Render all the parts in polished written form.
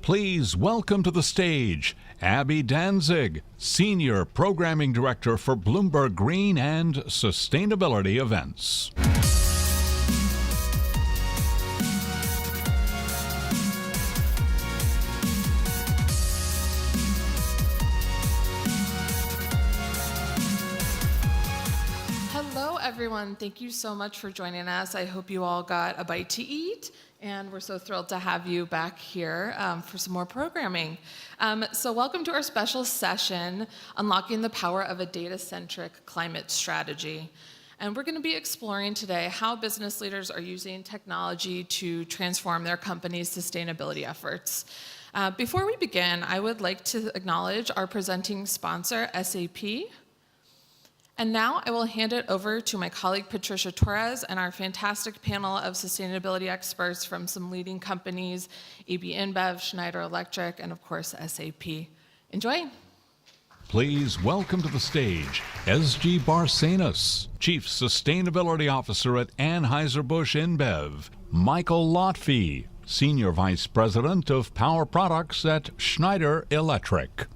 Please welcome to the stage Abby Danzig, Senior Programming Director for Bloomberg Green and Sustainability Events. Hello, everyone. Thank you so much for joining us. I hope you all got a bite to eat, and we're so thrilled to have you back here for some more programming. So welcome to our special session, Unlocking the Power of a Data-Centric Climate Strategy. And we're going to be exploring today how business leaders are using technology to transform their company's sustainability efforts. Before we begin, I would like to acknowledge our presenting sponsor, SAP. And now I will hand it over to my colleague, Patricia Torres, and our fantastic panel of sustainability experts from some leading companies, AB InBev, Schneider Electric, and of course, SAP. Enjoy. Please welcome to the stage Ezgi Barcenas, Chief Sustainability Officer at Anheuser-Busch InBev, Michael Lotfy, Senior Vice President of Power Products at Schneider Electric,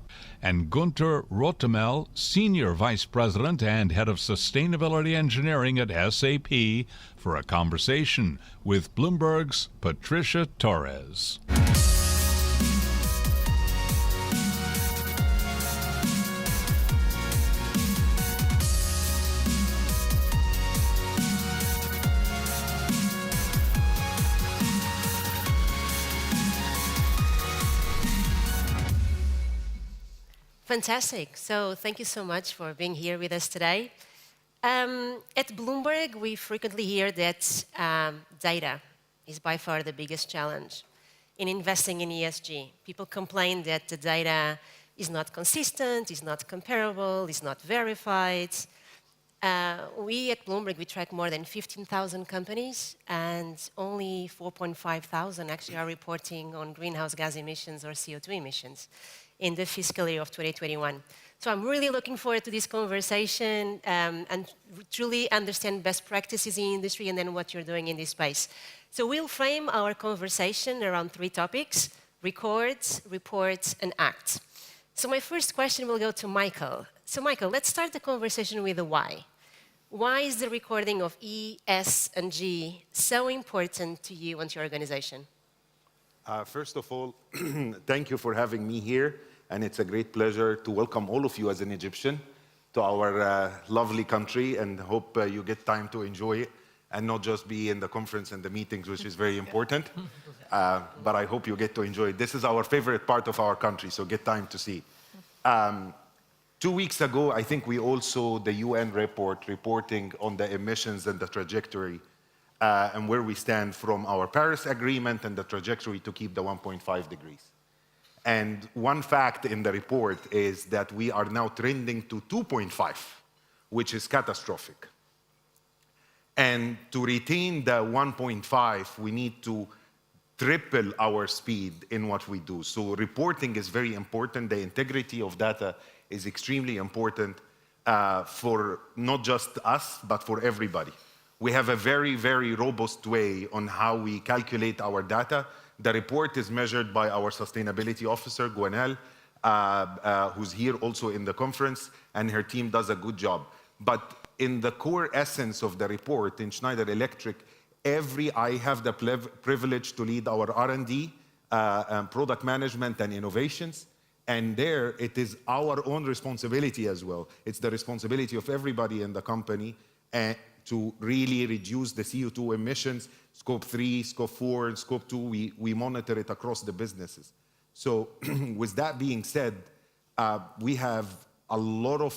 and Gunther Rothermel, Senior Vice President and Head of Sustainability Engineering at SAP, for a conversation with Bloomberg's Patricia Torres. Fantastic. So thank you so much for being here with us today. At Bloomberg, we frequently hear that data is by far the biggest challenge in investing in ESG. People complain that the data is not consistent, is not comparable, is not verified. We at Bloomberg, we track more than 15,000 companies, and only 4,500 actually are reporting on greenhouse gas emissions or CO2 emissions in the fiscal year of 2021. So I'm really looking forward to this conversation and truly understand best practices in the industry and then what you're doing in this space. So we'll frame our conversation around three topics: record, report, and act. So my first question will go to Michael. So Michael, let's start the conversation with the why. Why is the recording of E, S, and G so important to you and to your organization? First of all, thank you for having me here. And it's a great pleasure to welcome all of you as an Egyptian to our lovely country, and hope you get time to enjoy it and not just be in the conference and the meetings, which is very important. But I hope you get to enjoy it. This is our favorite part of our country, so get time to see. 2 weeks ago, I think we all saw the UN report reporting on the emissions and the trajectory and where we stand from our Paris Agreement and the trajectory to keep the 1.5 degrees. And one fact in the report is that we are now trending to 2.5, which is catastrophic. And to retain the 1.5, we need to triple our speed in what we do. So reporting is very important. The integrity of data is extremely important for not just us, but for everybody. We have a very, very robust way on how we calculate our data. The report is measured by our sustainability officer, Gunther, who's here also in the conference, and her team does a good job. But in the core essence of the report in Schneider Electric, I have the privilege to lead our R&D, product management and innovations. And there, it is our own responsibility as well. It's the responsibility of everybody in the company to really reduce the CO2 emissions, Scope 3, Scope 4, and Scope 2. We monitor it across the businesses. So with that being said, we have a lot of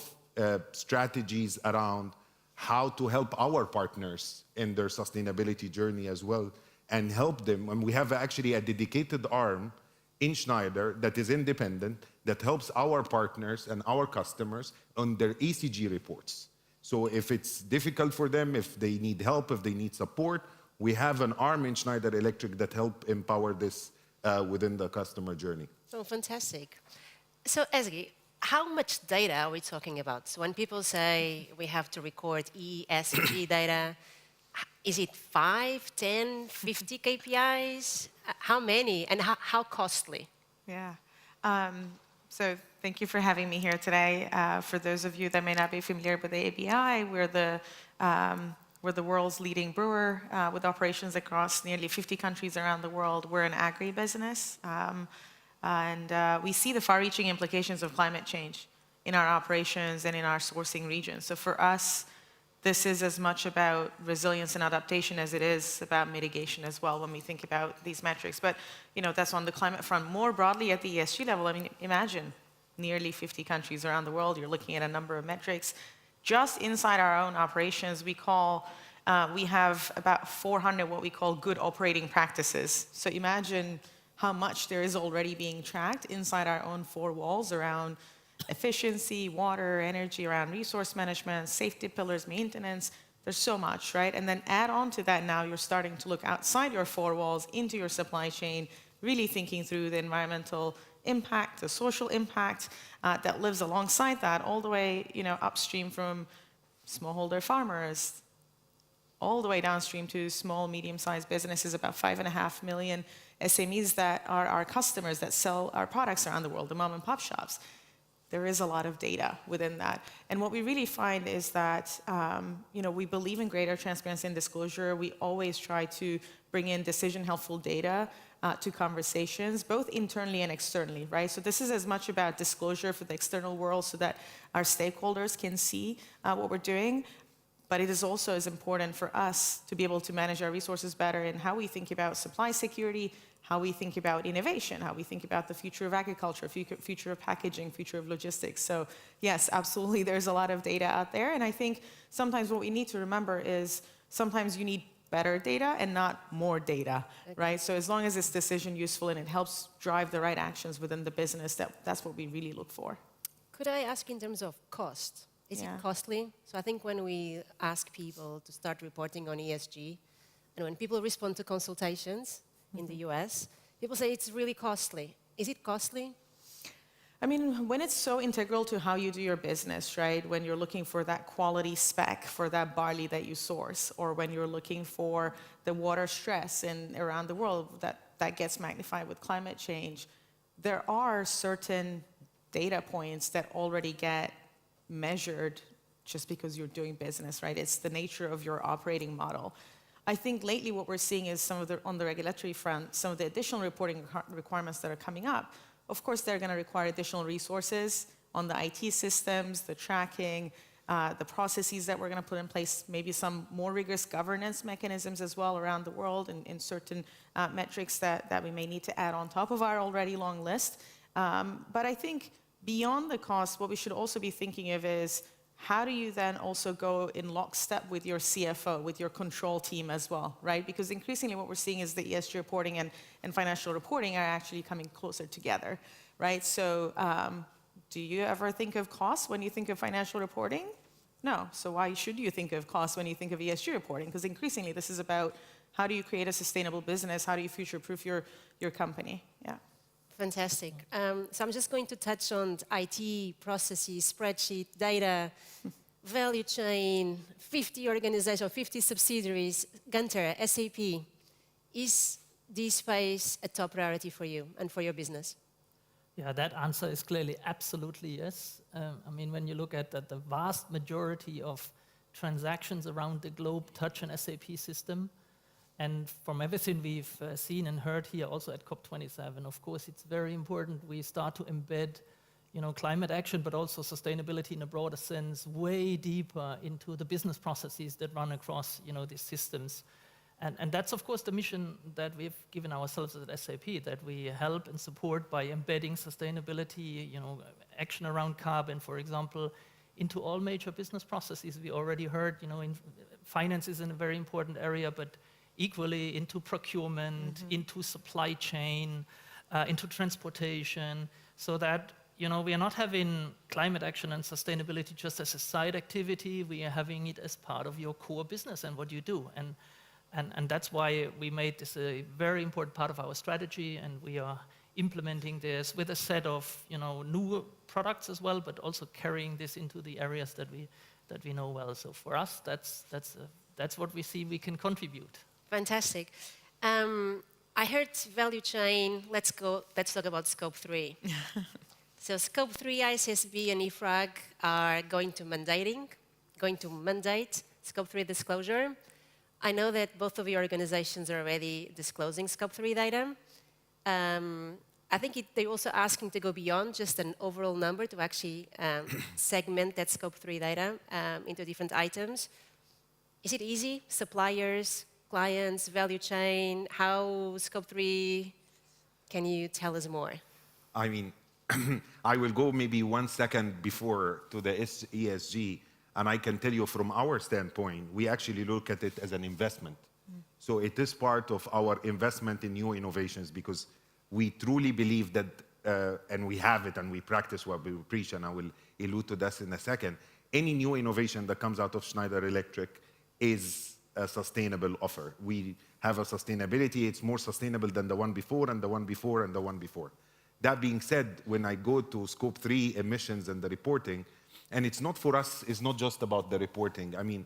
strategies around how to help our partners in their sustainability journey as well, and help them. And we have actually a dedicated arm in Schneider that is independent, that helps our partners and our customers on their ESG reports. So if it's difficult for them, if they need help, if they need support, we have an arm in Schneider Electric that help empower this within the customer journey. Oh, fantastic. So Ezgi, how much data are we talking about? So when people say we have to record E, S, and G data, is it 5, 10, 50 KPIs? How many and how costly? Yeah. So thank you for having me here today. For those of you that may not be familiar with the ABI, we're the world's leading brewer with operations across nearly 50 countries around the world. We're an agribusiness, and we see the far-reaching implications of climate change in our operations and in our sourcing regions. So for us, this is as much about resilience and adaptation as it is about mitigation as well when we think about these metrics. But that's on the climate front. More broadly at the ESG level, I mean, imagine nearly 50 countries around the world. You're looking at a number of metrics. Just inside our own operations, we have about 400 what we call good operating practices. So imagine how much there is already being tracked inside our own four walls around efficiency, water, energy, around resource management, safety pillars, maintenance. There's so much, right? And then add on to that now, you're starting to look outside your four walls into your supply chain, really thinking through the environmental impact, the social impact that lives alongside that, all the way upstream from smallholder farmers, all the way downstream to small, medium-sized businesses, about 5.5 million SMEs that are our customers that sell our products around the world, the mom-and-pop shops. There is a lot of data within that. And what we really find is that, we believe in greater transparency and disclosure. We always try to bring in decision-helpful data to conversations, both internally and externally, right? So this is as much about disclosure for the external world so that our stakeholders can see what we're doing. But it is also as important for us to be able to manage our resources better in how we think about supply security, how we think about innovation, how we think about the future of agriculture, future of packaging, future of logistics. So yes, absolutely, there's a lot of data out there. And I think sometimes what we need to remember is sometimes you need better data and not more data, right? So as long as it's decision useful and it helps drive the right actions within the business, that's what we really look for. Could I ask in terms of cost? Is it costly? So I think when we ask people to start reporting on ESG, and when people respond to consultations in the US, people say it's really costly. Is it costly? I mean, when it's so integral to how you do your business, right? When you're looking for that quality spec for that barley that you source, or when you're looking for the water stress around the world that gets magnified with climate change, there are certain data points that already get measured just because you're doing business, right? It's the nature of your operating model. I think lately what we're seeing is on the regulatory front, some of the additional reporting requirements that are coming up. Of course, they're going to require additional resources on the IT systems, the tracking, the processes that we're going to put in place, maybe some more rigorous governance mechanisms as well around the world and certain metrics that we may need to add on top of our already long list. But I think beyond the cost, what we should also be thinking of is how do you then also go in lockstep with your CFO, with your control team as well, right? Because increasingly what we're seeing is the ESG reporting and financial reporting are actually coming closer together, right? So do you ever think of cost when you think of financial reporting? No. So why should you think of cost when you think of ESG reporting? Because increasingly this is about how do you create a sustainable business? How do you future-proof your company? Yeah. Fantastic. So I'm just going to touch on IT, processes, spreadsheet, data, value chain, 50 organizations, 50 subsidiaries. Gunther, SAP, is this space a top priority for you and for your business? Yeah, that answer is clearly absolutely yes. I mean, when you look at the vast majority of transactions around the globe touch an SAP system, and from everything we've seen and heard here also at COP27, of course, it's very important we start to embed, climate action, but also sustainability in a broader sense, way deeper into the business processes that run across, these systems. And that's, of course, the mission that we've given ourselves at SAP, that we help and support by embedding sustainability, action around carbon, for example, into all major business processes. We already heard, finance is a very important area, but equally into procurement, into supply chain, into transportation, so that we are not having climate action and sustainability just as a side activity. We are having it as part of your core business and what you do. And that's why we made this a very important part of our strategy, and we are implementing this with a set of new products as well, but also carrying this into the areas that we know well. So for us, that's what we see we can contribute. Fantastic. I heard value chain. Let's talk about scope 3. So scope 3, ISSB and IFRAG are going to mandate scope 3 disclosure. I know that both of your organizations are already disclosing scope 3 data. I think they're also asking to go beyond just an overall number to actually segment that scope 3 data into different items. Is it easy? Suppliers, clients, value chain, how scope 3, can you tell us more? I mean, I will go maybe 1 second before to the ESG, and I can tell you from our standpoint, we actually look at it as an investment. So it is part of our investment in new innovations because we truly believe that, and we have it and we practice what we preach, and I will allude to this in a second, any new innovation that comes out of Schneider Electric is a sustainable offer. We have a sustainability, it's more sustainable than the one before and the one before and the one before. That being said, when I go to scope 3 emissions and the reporting, and it's not for us, it's not just about the reporting. I mean,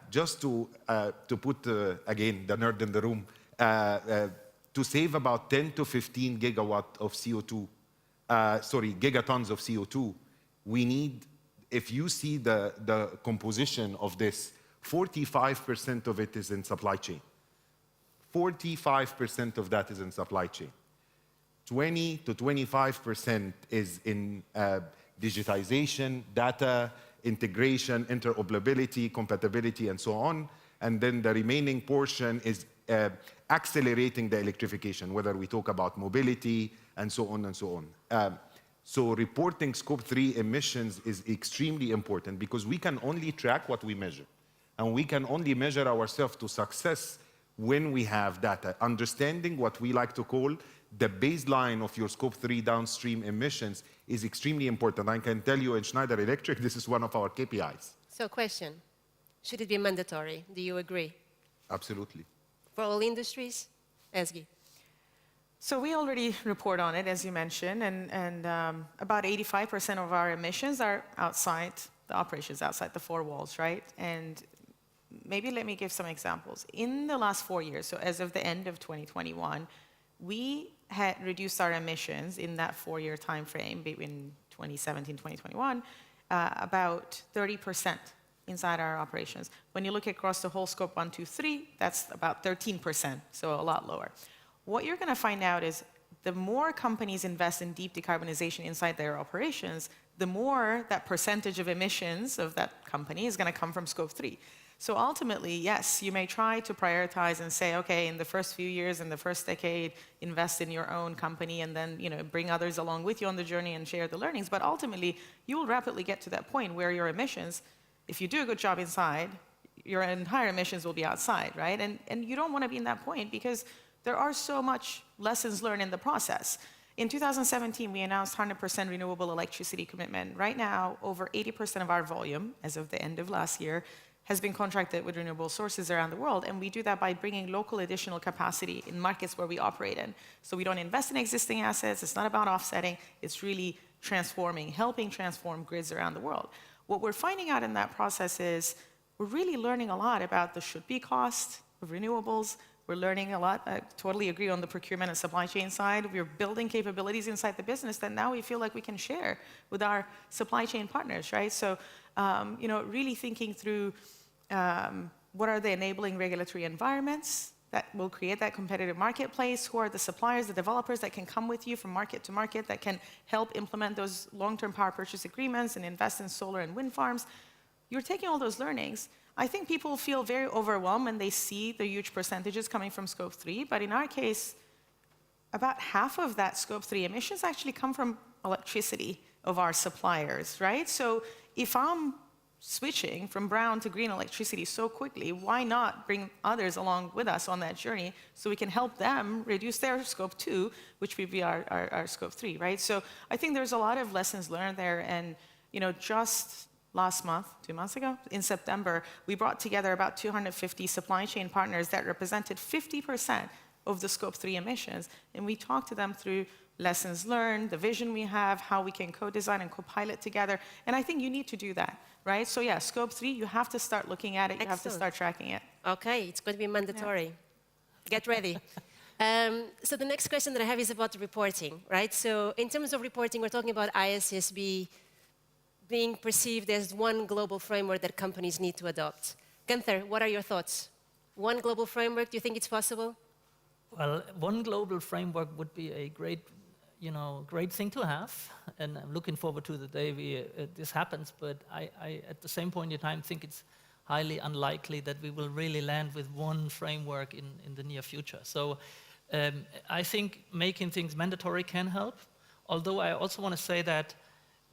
just to put, again, the nerd in the room, to save about 10 to 15 gigawatt of CO2, gigatons of CO2, we need, if you see the composition of this, 45% of it is in supply chain. 45% of that is in supply chain. 20 to 25% is in digitization, data, integration, interoperability, compatibility, and so on. And then the remaining portion is accelerating the electrification, whether we talk about mobility and so on and so on. So reporting scope 3 emissions is extremely important because we can only track what we measure. And we can only measure ourselves to success when we have data. Understanding what we like to call the baseline of your scope 3 downstream emissions is extremely important. I can tell you in Schneider Electric, this is one of our KPIs. So question, should it be mandatory? Do you agree? Absolutely. For all industries? Ezgi. So we already report on it, as you mentioned, and about 85% of our emissions are outside the operations, outside the four walls, right? And maybe let me give some examples. In the last 4 years, so as of the end of 2021, we had reduced our emissions in that 4-year time frame between 2017 and 2021 about 30% inside our operations. When you look across the whole scope 1, 2, 3, that's about 13%, so a lot lower. What you're going to find out is the more companies invest in deep decarbonization inside their operations, the more that percentage of emissions of that company is going to come from scope 3. So ultimately, yes, you may try to prioritize and say, okay, in the first few years, in the first decade, invest in your own company and then bring others along with you on the journey and share the learnings. But ultimately, you will rapidly get to that point where your emissions, if you do a good job inside, your entire emissions will be outside, right? And you don't want to be in that point because there are so much lessons learned in the process. In 2017, we announced 100% renewable electricity commitment. Right now, over 80% of our volume, as of the end of last year, has been contracted with renewable sources around the world, and we do that by bringing local additional capacity in markets where we operate in. So we don't invest in existing assets, it's not about offsetting, it's really transforming, helping transform grids around the world. What we're finding out in that process is we're really learning a lot about the should-be cost of renewables. We're learning a lot. I totally agree on the procurement and supply chain side. We're building capabilities inside the business that now we feel like we can share with our supply chain partners, right? So, really thinking through what are the enabling regulatory environments that will create that competitive marketplace? Who are the suppliers, the developers that can come with you from market to market that can help implement those long-term power purchase agreements and invest in solar and wind farms? You're taking all those learnings. I think people feel very overwhelmed when they see the huge percentages coming from scope 3, but in our case, about half of that scope 3 emissions actually come from electricity of our suppliers, right? So if I'm switching from brown to green electricity so quickly, why not bring others along with us on that journey so we can help them reduce their scope 2, which would be our scope 3, right? So I think there's a lot of lessons learned there, and just last month, 2 months ago, in September, we brought together about 250 supply chain partners that represented 50% of the scope 3 emissions, and we talked to them through lessons learned, the vision we have, how we can co-design and co-pilot together, and I think you need to do that, right? So yeah, scope 3, you have to start looking at it, you have to start tracking it. Okay, it's going to be mandatory. Yeah. Get ready. So the next question that I have is about the reporting, right? So in terms of reporting, we're talking about ISSB being perceived as one global framework that companies need to adopt. Gunther, what are your thoughts? One global framework, do you think it's possible? Well, one global framework would be a great, great thing to have, and I'm looking forward to the day this happens. But I, at the same point in time, think it's highly unlikely that we will really land with one framework in the near future. So I think making things mandatory can help. Although I also want to say that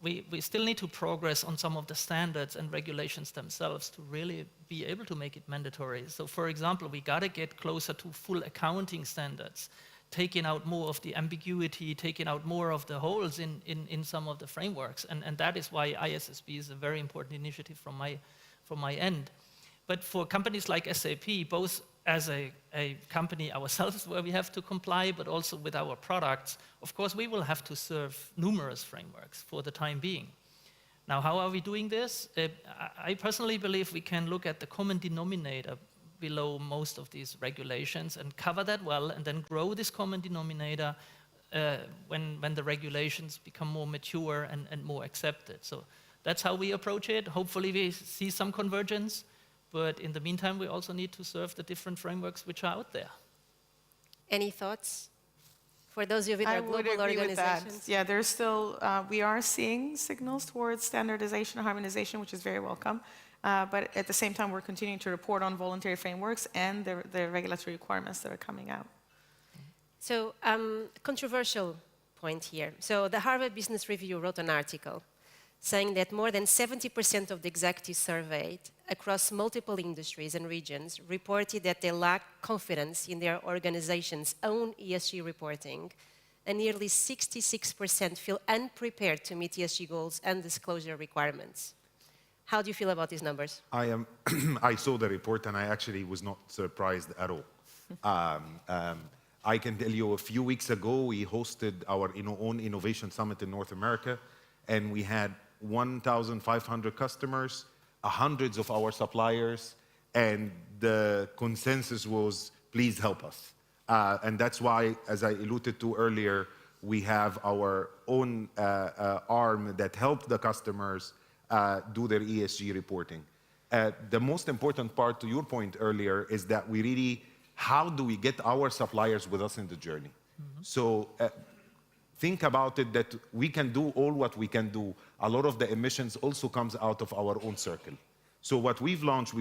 we still need to progress on some of the standards and regulations themselves to really be able to make it mandatory. So for example, we got to get closer to full accounting standards, taking out more of the ambiguity, taking out more of the holes in some of the frameworks. And that is why ISSB is a very important initiative from my end. But for companies like SAP, both as a company ourselves where we have to comply, but also with our products, of course, we will have to serve numerous frameworks for the time being. Now, how are we doing this? I personally believe we can look at the common denominator below most of these regulations and cover that well, and then grow this common denominator when the regulations become more mature and more accepted. So that's how we approach it. Hopefully we see some convergence. But in the meantime, we also need to serve the different frameworks which are out there. Any thoughts? For those of you that are global I would agree organizations? with that. Yeah, there's still, we are seeing signals towards standardization and harmonization, which is very welcome. But at the same time, we're continuing to report on voluntary frameworks and the regulatory requirements that are coming out. So, controversial point here. So the Harvard Business Review wrote an article saying that more than 70% of the executives surveyed across multiple industries and regions reported that they lack confidence in their organization's own ESG reporting, and nearly 66% feel unprepared to meet ESG goals and disclosure requirements. How do you feel about these numbers? I saw the report and I actually was not surprised at all. I can tell you a few weeks ago, we hosted our own innovation summit in North America, and we had 1,500 customers, hundreds of our suppliers, and the consensus was, please help us. And that's why, as I alluded to earlier, we have our own arm that helps the customers do their ESG reporting. The most important part, to your point earlier, is that we really, how do we get our suppliers with us in the journey? Mm-hmm. So think about it that we can do all what we can do. A lot of the emissions also comes out of our own circle. So what we've launched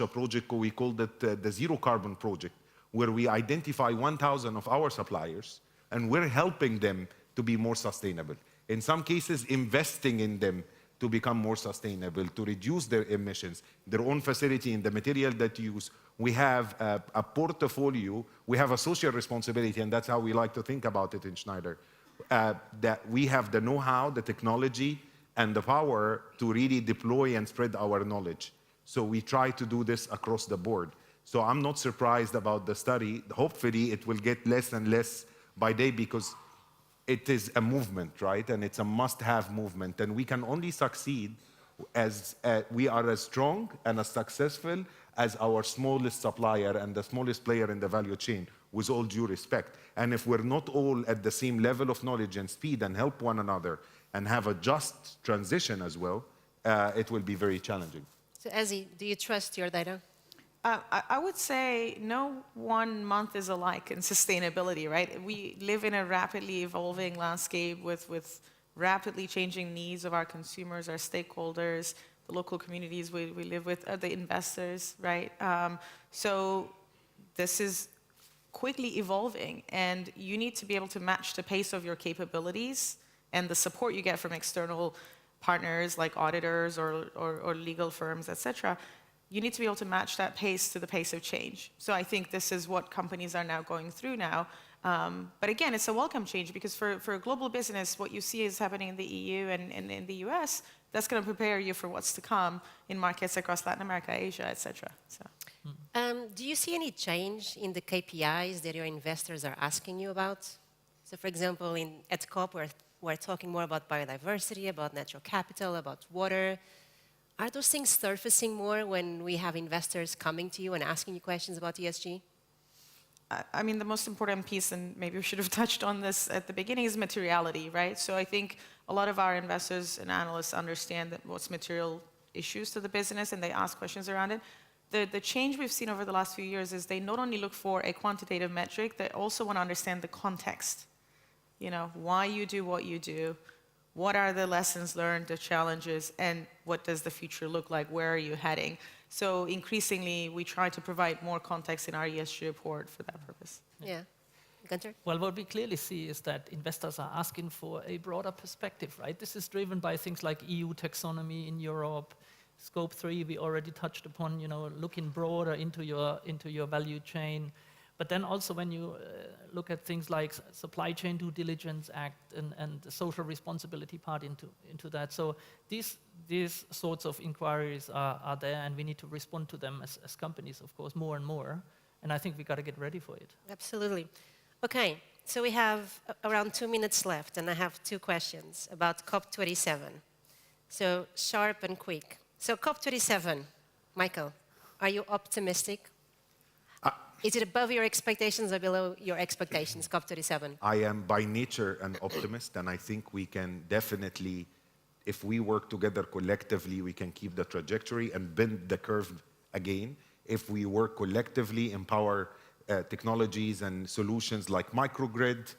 a project, we called it the Zero Carbon Project, where we identify 1,000 of our suppliers, and we're helping them to be more sustainable. In some cases, investing in them to become more sustainable, to reduce their emissions, their own facility and the material that you use. We have a portfolio, we have a social responsibility, and that's how we like to think about it in Schneider. That we have the know-how, the technology, and the power to really deploy and spread our knowledge. So we try to do this across the board. So I'm not surprised about the study. Hopefully it will get less and less by day because it is a movement, right? And it's a must-have movement. And we can only succeed as we are as strong and as successful as our smallest supplier and the smallest player in the value chain, with all due respect. And if we're not all at the same level of knowledge and speed and help one another and have a just transition as well, it will be very challenging. So Ezgi, do you trust your data? I would say no 1 month is alike in sustainability, right? We live in a rapidly evolving landscape with rapidly changing needs of our consumers, our stakeholders, the local communities we live with, the investors, right? So this is quickly evolving, and you need to be able to match the pace of your capabilities and the support you get from external partners like auditors or legal firms, etc. You need to be able to match that pace to the pace of change. So I think this is what companies are now going through now. But again, it's a welcome change because for a global business, what you see is happening in the EU and in the US, that's going to prepare you for what's to come in markets across Latin America, Asia, etc. So. Do you see any change in the KPIs that your investors are asking you about? So for example, at COP, we're talking more about biodiversity, about natural capital, about water. Are those things surfacing more when we have investors coming to you and asking you questions about ESG? I mean, the most important piece, and maybe we should have touched on this at the beginning, is materiality, right? So I think a lot of our investors and analysts understand that what's material issues to the business, and they ask questions around it. The change we've seen over the last few years is they not only look for a quantitative metric, they also want to understand the context. You know, why you do what you do, what are the lessons learned, the challenges, and what does the future look like? Where are you heading? So increasingly, we try to provide more context in our ESG report for that purpose. Yeah. Gunther? Well, what we clearly see is that investors are asking for a broader perspective, right? This is driven by things like EU taxonomy in Europe, Scope 3 we already touched upon, you know, looking broader into your value chain. But then also when you look at things like Supply Chain Due Diligence Act and the social responsibility part into that. So these sorts of inquiries are there, and we need to respond to them as companies, of course, more and more. And I think we got to get ready for it. Absolutely. Okay, so we have around 2 minutes left, and I have 2 questions about COP27. So sharp and quick. So COP27, Michael, are you optimistic? Is it above your expectations or below your expectations, COP27? I am by nature an optimist, and I think we can definitely, if we work together collectively, we can keep the trajectory and bend the curve again. If we work collectively, empower technologies and solutions like microgrid,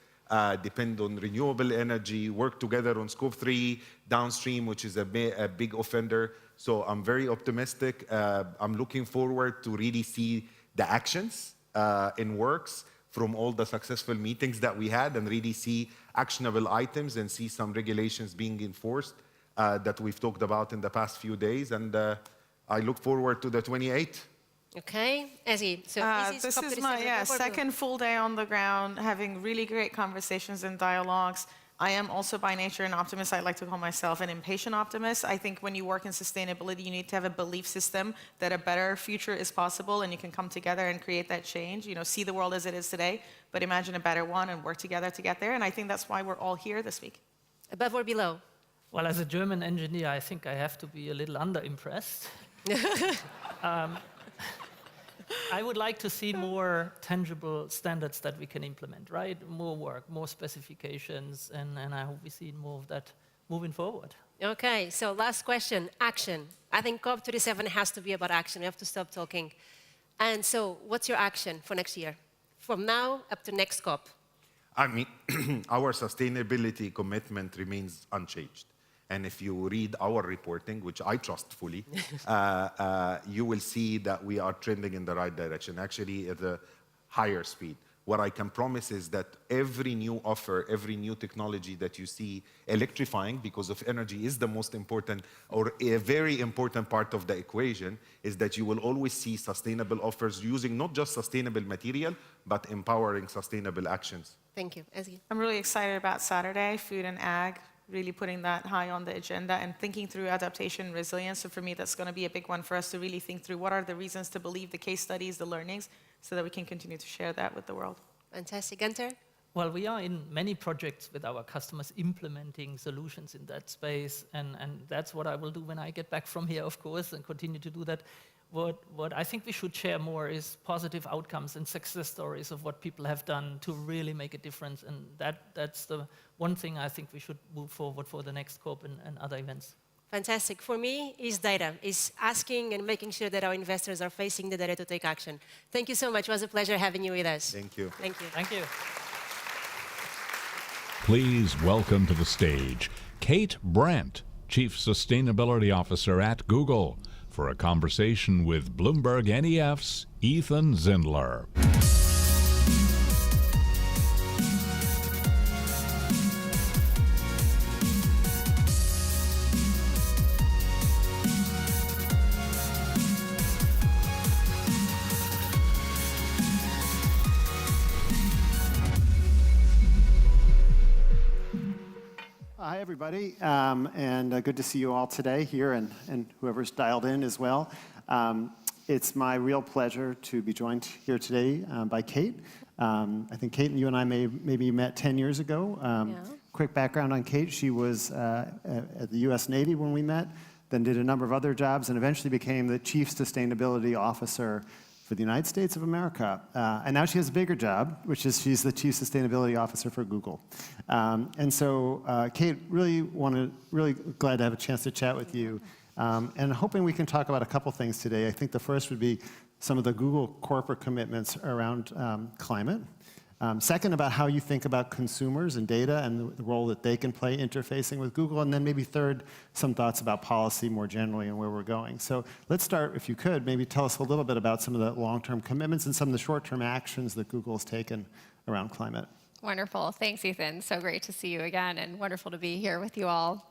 depend on renewable energy, work together on Scope 3, downstream, which is a big offender. So I'm very optimistic. I'm looking forward to really see the actions in works from all the successful meetings that we had, and really see actionable items and see some regulations being enforced that we've talked about in the past few days. And I look forward to the 28th. Okay, Ezgi, so this is my second full day on the ground, having really great conversations and dialogues. I am also by nature an optimist. I like to call myself an impatient optimist. I think when you work in sustainability, you need to have a belief system that a better future is possible, and you can come together and create that change. You know, see the world as it is today, but imagine a better one and work together to get there. And I think that's why we're all here this week. Above or below? Well, as a German engineer, I think I have to be a little underimpressed. I would like to see more tangible standards that we can implement, right? More work, more specifications, and I hope we see more of that moving forward. Okay, so last question, action. I think COP27 has to be about action. We have to stop talking. And so what's your action for next year? From now up to next COP? I mean, our sustainability commitment remains unchanged. And if you read our reporting, which I trust fully, you will see that we are trending in the right direction, actually at a higher speed. What I can promise is that every new offer, every new technology that you see electrifying, because of energy is the most important, or a very important part of the equation, is that you will always see sustainable offers using not just sustainable material, but empowering sustainable actions. Thank you. Ezgi? I'm really excited about Saturday, food and ag, really putting that high on the agenda and thinking through adaptation and resilience. So for me, that's going to be a big one for us to really think through what are the reasons to believe, the case studies, the learnings, so that we can continue to share that with the world. Fantastic. Gunther? Well, we are in many projects with our customers implementing solutions in that space, and that's what I will do when I get back from here, of course, and continue to do that. What I think we should share more is positive outcomes and success stories of what people have done to really make a difference, and that's the one thing I think we should move forward for the next COP and other events. Fantastic. For me, is data, is asking and making sure that our investors are facing the data to take action. Thank you so much. It was a pleasure having you with us. Thank you. Thank you. Thank you. Please welcome to the stage Kate Brandt, Chief Sustainability Officer at Google, for a conversation with Bloomberg NEF's Ethan Zindler. Hi, everybody, and good to see you all today here, and whoever's dialed in as well. It's my real pleasure to be joined here today by Kate. I think Kate and you and I maybe met 10 years ago. Quick background on Kate: she was at the U.S. Navy when we met, then did a number of other jobs, and eventually became the Chief Sustainability Officer for the United States of America. And now she has a bigger job, which is she's the Chief Sustainability Officer for Google. And so, Kate, really glad to have a chance to chat with you. And hoping we can talk about a couple things today. I think the first would be some of the Google corporate commitments around climate. Second, about how you think about consumers and data and the role that they can play interfacing with Google. And then maybe third, some thoughts about policy more generally and where we're going. So let's start, if you could, maybe tell us a little bit about some of the long-term commitments and some of the short-term actions that Google has taken around climate. Wonderful. Thanks, Ethan. So great to see you again and wonderful to be here with you all.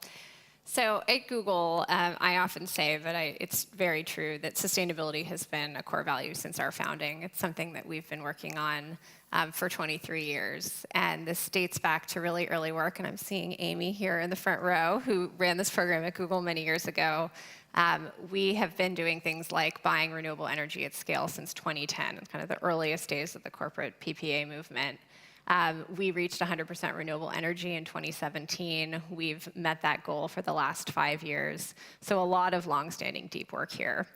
So at Google, I often say that it's very true that sustainability has been a core value since our founding. It's something that we've been working on for 23 years. And this dates back to really early work. And I'm seeing Amy here in the front row, who ran this program at Google many years ago. We have been doing things like buying renewable energy at scale since 2010, kind of the earliest days of the corporate PPA movement. We reached 100% renewable energy in 2017. We've met that goal for the last 5 years. So a lot of longstanding deep work here.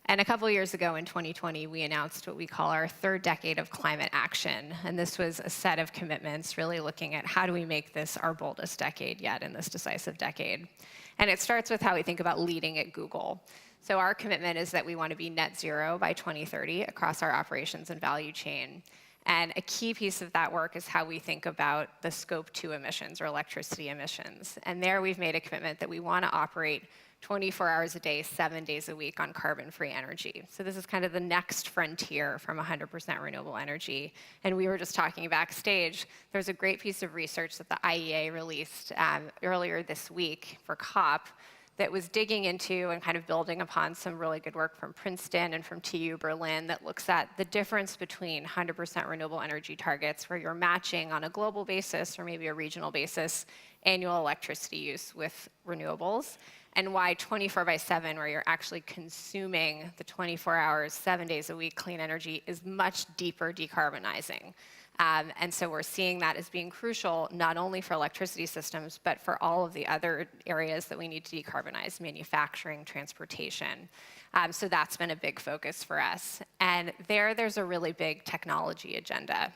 And a couple years ago in 2020, we announced what we call our third decade of climate action. And this was a set of commitments really looking at how do we make this our boldest decade yet in this decisive decade. And it starts with how we think about leading at Google. So our commitment is that we want to be net zero by 2030 across our operations and value chain. And a key piece of that work is how we think about the Scope 2 emissions or electricity emissions. And there we've made a commitment that we want to operate 24 hours a day, 7 days a week on carbon-free energy. So this is kind of the next frontier from 100% renewable energy. And we were just talking backstage, there's a great piece of research that the IEA released earlier this week for COP that was digging into and kind of building upon some really good work from Princeton and from TU Berlin that looks at the difference between 100% renewable energy targets where you're matching on a global basis or maybe a regional basis annual electricity use with renewables, and why 24/7, where you're actually consuming the 24 hours, 7 days a week clean energy, is much deeper decarbonizing. And so we're seeing that as being crucial, not only for electricity systems, but for all of the other areas that we need to decarbonize, manufacturing, transportation. So that's been a big focus for us. And there's a really big technology agenda.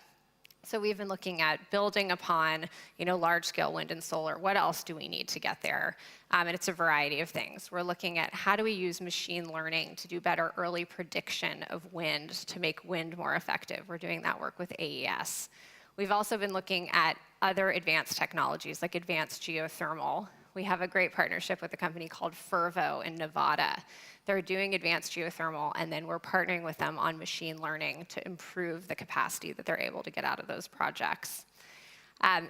So we've been looking at building upon, large-scale wind and solar. What else do we need to get there? And it's a variety of things. We're looking at how do we use machine learning to do better early prediction of wind to make wind more effective. We're doing that work with AES. We've also been looking at other advanced technologies like advanced geothermal. We have a great partnership with a company called Fervo in Nevada. They're doing advanced geothermal, and then we're partnering with them on machine learning to improve the capacity that they're able to get out of those projects.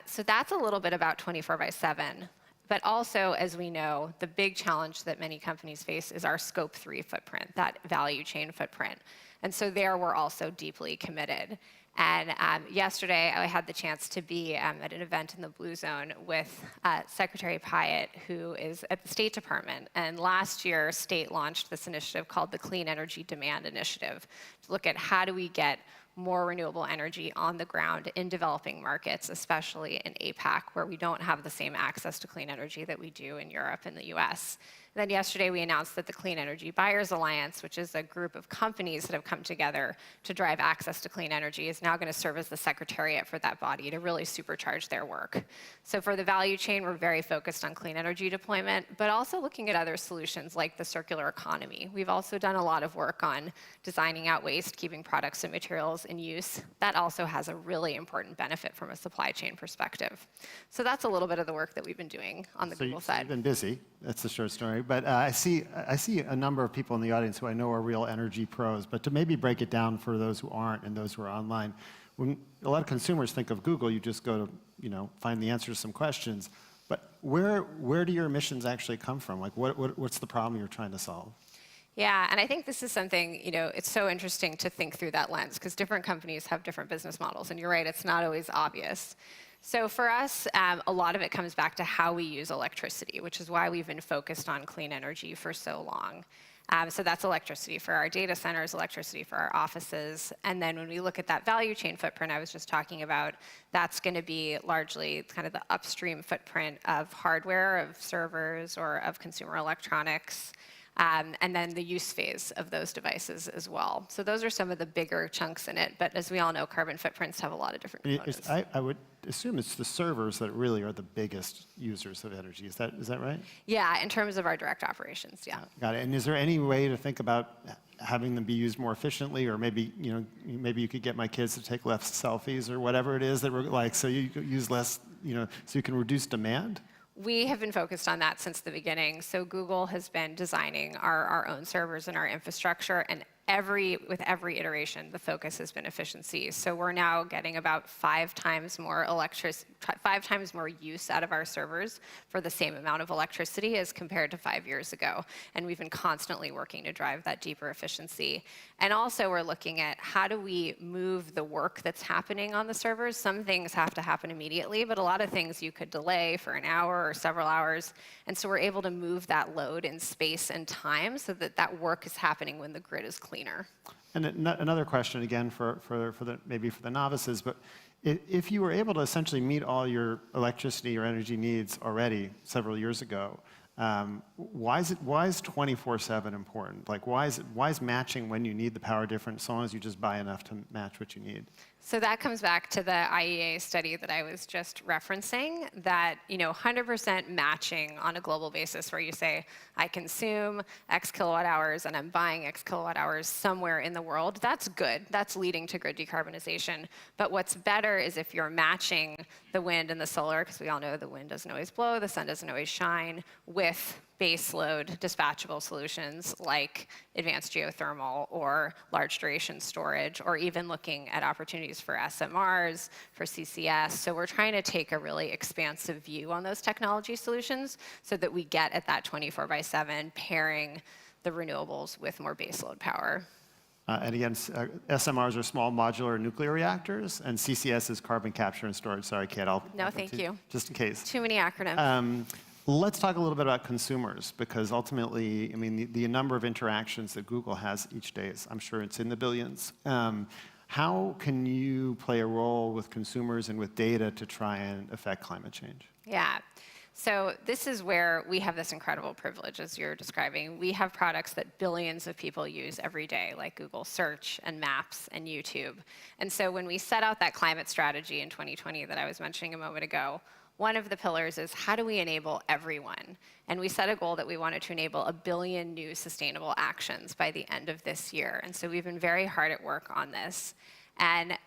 So that's a little bit about 24/7. But also, as we know, the big challenge that many companies face is our Scope 3 footprint, that value chain footprint. And so there we're also deeply committed. And yesterday, I had the chance to be at an event in the Blue Zone with Secretary Pyatt, who is at the State Department. And last year, State launched this initiative called the Clean Energy Demand Initiative to look at how do we get more renewable energy on the ground in developing markets, especially in APAC, where we don't have the same access to clean energy that we do in Europe and the US. And then yesterday, we announced that the Clean Energy Buyers Alliance, which is a group of companies that have come together to drive access to clean energy, is now going to serve as the secretariat for that body to really supercharge their work. So for the value chain, we're very focused on clean energy deployment, but also looking at other solutions like the circular economy. We've also done a lot of work on designing out waste, keeping products and materials in use. That also has a really important benefit from a supply chain perspective. So that's a little bit of the work that we've been doing on the Google side. You've been busy. That's the short story. But I see a number of people in the audience who I know are real energy pros. But to maybe break it down for those who aren't and those who are online, when a lot of consumers think of Google, you just go to find the answer to some questions. But where do your emissions actually come from? Like what's the problem you're trying to solve? Yeah, and I think this is something, it's so interesting to think through that lens because different companies have different business models. And you're right, it's not always obvious. So for us, a lot of it comes back to how we use electricity, which is why we've been focused on clean energy for so long. So that's electricity for our data centers, electricity for our offices. And then when we look at that value chain footprint I was just talking about, that's going to be largely kind of the upstream footprint of hardware, of servers, or of consumer electronics. and then the use phase of those devices as well. So those are some of the bigger chunks in it, but as we all know, carbon footprints have a lot of different components. I would assume it's the servers that really are the biggest users of energy. Is that right? Yeah, in terms of our direct operations, yeah. Got it. And is there any way to think about having them be used more efficiently, or maybe maybe you could get my kids to take less selfies or whatever it is that we're like, so you use less, so you can reduce demand? We have been focused on that since the beginning. So Google has been designing our own servers and our infrastructure, and with every iteration, the focus has been efficiency. So we're now getting about 5 times more use out of our servers for the same amount of electricity as compared to 5 years ago. And we've been constantly working to drive that deeper efficiency. And also we're looking at how do we move the work that's happening on the servers. Some things have to happen immediately, but a lot of things you could delay for an hour or several hours. And so we're able to move that load in space and time so that that work is happening when the grid is cleaner. And another question again maybe for the novices, but if you were able to essentially meet all your electricity or energy needs already several years ago, why is 24/7 important? Like why is matching when you need the power different as long as you just buy enough to match what you need? So that comes back to the IEA study that I was just referencing, that 100% matching on a global basis where you say, I consume X kilowatt hours and I'm buying X kilowatt hours somewhere in the world, that's good. That's leading to grid decarbonization. But what's better is if you're matching the wind and the solar, because we all know the wind doesn't always blow, the sun doesn't always shine, with baseload dispatchable solutions like advanced geothermal or large duration storage, or even looking at opportunities for SMRs, for CCS. So we're trying to take a really expansive view on those technology solutions so that we get at that 24/7 pairing the renewables with more baseload power. And again, SMRs are small modular nuclear reactors, and CCS is carbon capture and storage. Sorry, Kate, No, thank you. Just in case. Too many acronyms. Let's talk a little bit about consumers, because ultimately, the number of interactions that Google has each day I'm sure it's in the billions. How can you play a role with consumers and with data to try and affect climate change? Yeah. So this is where we have this incredible privilege, as you're describing. We have products that billions of people use every day, like Google Search and Maps and YouTube. And so when we set out that climate strategy in 2020 that I was mentioning a moment ago, one of the pillars is how do we enable everyone? And we set a goal that we wanted to enable 1 billion new sustainable actions by the end of this year. And so we've been very hard at work on this. And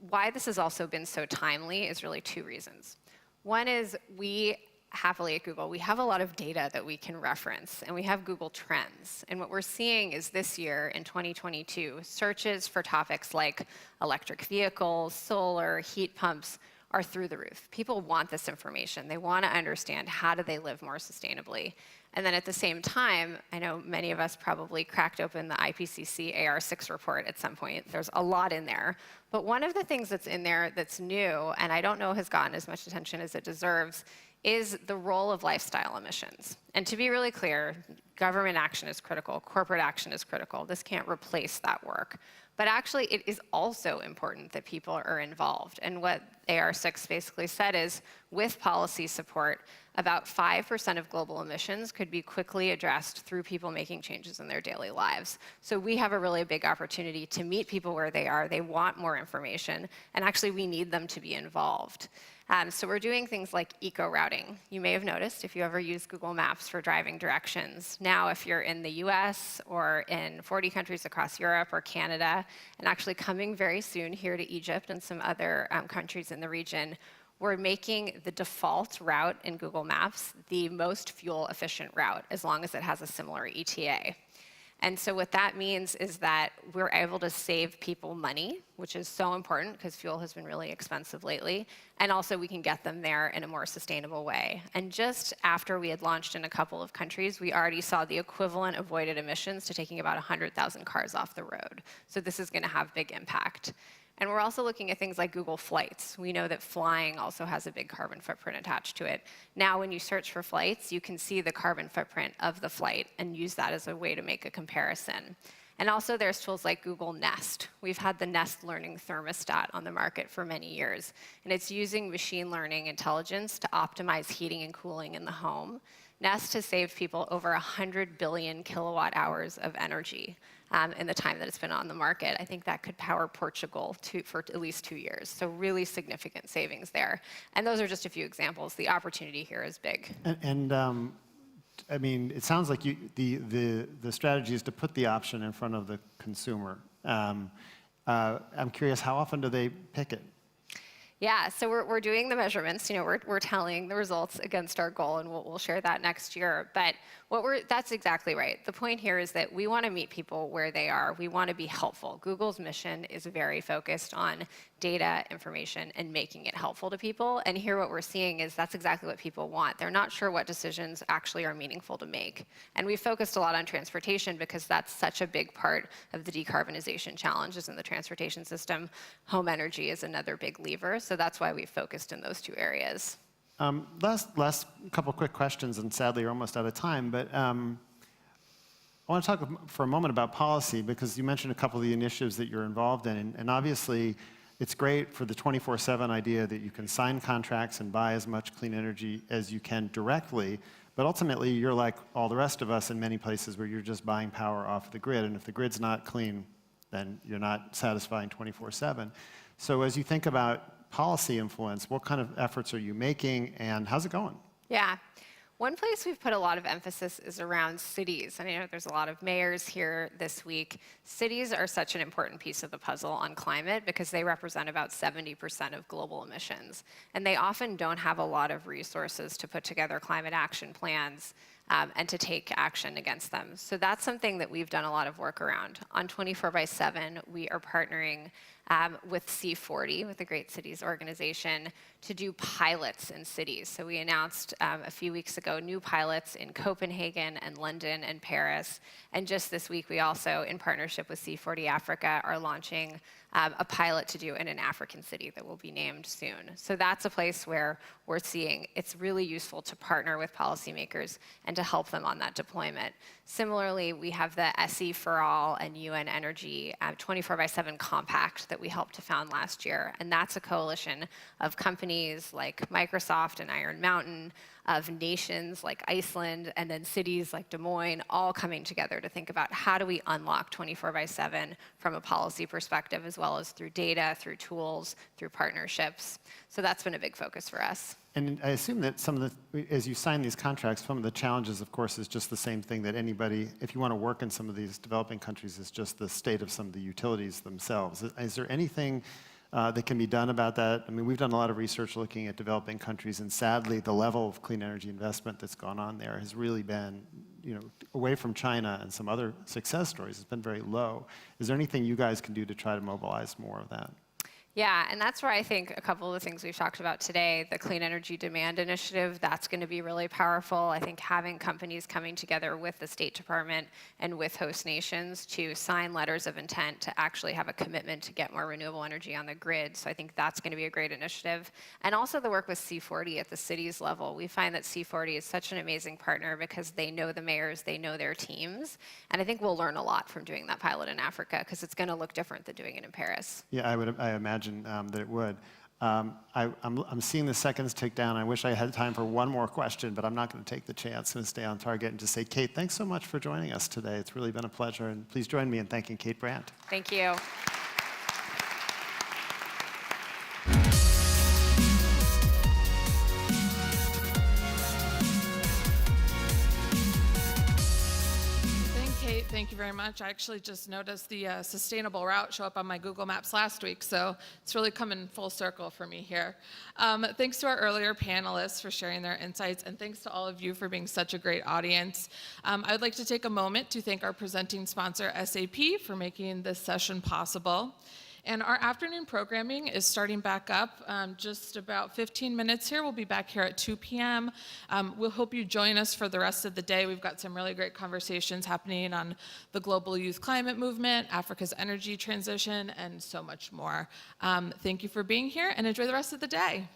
why this has also been so timely is really 2 reasons. One is happily at Google, we have a lot of data that we can reference, and we have Google Trends. And what we're seeing is this year, in 2022, searches for topics like electric vehicles, solar, heat pumps, are through the roof. People want this information. They want to understand how do they live more sustainably. And then at the same time, I know many of us probably cracked open the IPCC AR6 report at some point. There's a lot in there. But one of the things that's in there that's new, and I don't know has gotten as much attention as it deserves, is the role of lifestyle emissions. And to be really clear, government action is critical, corporate action is critical. This can't replace that work. But actually, it is also important that people are involved. And what AR6 basically said is, with policy support, about 5% of global emissions could be quickly addressed through people making changes in their daily lives. So we have a really big opportunity to meet people where they are. They want more information, and actually we need them to be involved. So we're doing things like eco-routing. You may have noticed if you ever use Google Maps for driving directions. Now, if you're in the US or in 40 countries across Europe or Canada, and actually coming very soon here to Egypt and some other countries in the region, we're making the default route in Google Maps the most fuel-efficient route, as long as it has a similar ETA. And so what that means is that we're able to save people money, which is so important because fuel has been really expensive lately. And also we can get them there in a more sustainable way. And just after we had launched in a couple of countries, we already saw the equivalent avoided emissions to taking about 100,000 cars off the road. So this is going to have big impact. And we're also looking at things like Google Flights. We know that flying also has a big carbon footprint attached to it. Now, when you search for flights, you can see the carbon footprint of the flight and use that as a way to make a comparison. And also there's tools like Google Nest. We've had the Nest Learning Thermostat on the market for many years. And it's using machine learning intelligence to optimize heating and cooling in the home. Nest has saved people over 100 billion kilowatt hours of energy in the time that it's been on the market. I think that could power Portugal for at least 2 years. So really significant savings there. And those are just a few examples. The opportunity here is big. I mean, it sounds like the strategy is to put the option in front of the consumer. I'm curious, how often do they pick it? Yeah, so we're doing the measurements. You know, we're tallying the results against our goal, and we'll share that next year. But that's exactly right. The point here is that we want to meet people where they are. We want to be helpful. Google's mission is very focused on data, information, and making it helpful to people. And here what we're seeing is that's exactly what people want. They're not sure what decisions actually are meaningful to make. And we focused a lot on transportation because that's such a big part of the decarbonization challenges in the transportation system. Home energy is another big lever. So that's why we focused in those two areas. Last couple quick questions, and sadly, we're almost out of time. But I want to talk for a moment about policy, because you mentioned a couple of the initiatives that you're involved in. And obviously, it's great for the 24/7 idea that you can sign contracts and buy as much clean energy as you can directly. But ultimately, you're like all the rest of us in many places where you're just buying power off the grid. And if the grid's not clean, then you're not satisfying 24/7. So as you think about policy influence, what kind of efforts are you making, and how's it going? Yeah. One place we've put a lot of emphasis is around cities. And I know there's a lot of mayors here this week. Cities are such an important piece of the puzzle on climate because they represent about 70% of global emissions. And they often don't have a lot of resources to put together climate action plans and to take action against them. So that's something that we've done a lot of work around. On 24/7, we are partnering with C40, with the Great Cities Organization, to do pilots in cities. So we announced a few weeks ago new pilots in Copenhagen and London and Paris. And just this week, we also, in partnership with C40 Africa, are launching a pilot to do in an African city that will be named soon. So that's a place where we're seeing it's really useful to partner with policymakers and to help them on that deployment. Similarly, we have the SE for All and UN Energy 24/7 Compact that we helped to found last year. And that's a coalition of companies like Microsoft and Iron Mountain, of nations like Iceland, and then cities like Des Moines, all coming together to think about how do we unlock 24/7 from a policy perspective, as well as through data, through tools, through partnerships. So that's been a big focus for us. And I assume that as you sign these contracts, some of the challenges, of course, is just the same thing that anybody, if you want to work in some of these developing countries, is just the state of some of the utilities themselves. Is there anything that can be done about that? I mean, we've done a lot of research looking at developing countries, and sadly, the level of clean energy investment that's gone on there has really been, away from China and some other success stories, it's been very low. Is there anything you guys can do to try to mobilize more of that? Yeah, and that's where I think a couple of the things we've talked about today, the Clean Energy Demand Initiative, that's going to be really powerful. I think having companies coming together with the State Department and with host nations to sign letters of intent to actually have a commitment to get more renewable energy on the grid. So I think that's going to be a great initiative. And also the work with C40 at the cities level. We find that C40 is such an amazing partner because they know the mayors, they know their teams. And I think we'll learn a lot from doing that pilot in Africa because it's going to look different than doing it in Paris. Yeah, I imagine that it would. I'm seeing the seconds tick down. I wish I had time for one more question, but I'm not going to take the chance. I'm going to stay on target and just say, Kate, thanks so much for joining us today. It's really been a pleasure. And please join me in thanking Kate Brandt. Thank you. Thank you very much. I actually just noticed the sustainable route show up on my Google Maps last week, so it's really coming full circle for me here. Thanks to our earlier panelists for sharing their insights, and thanks to all of you for being such a great audience. I would like to take a moment to thank our presenting sponsor, SAP, for making this session possible. And our afternoon programming is starting back up just about 15 minutes here. We'll be back here at 2 p.m. We'll hope you join us for the rest of the day. We've got some really great conversations happening on the global youth climate movement, Africa's energy transition, and so much more. Thank you for being here, and enjoy the rest of the day.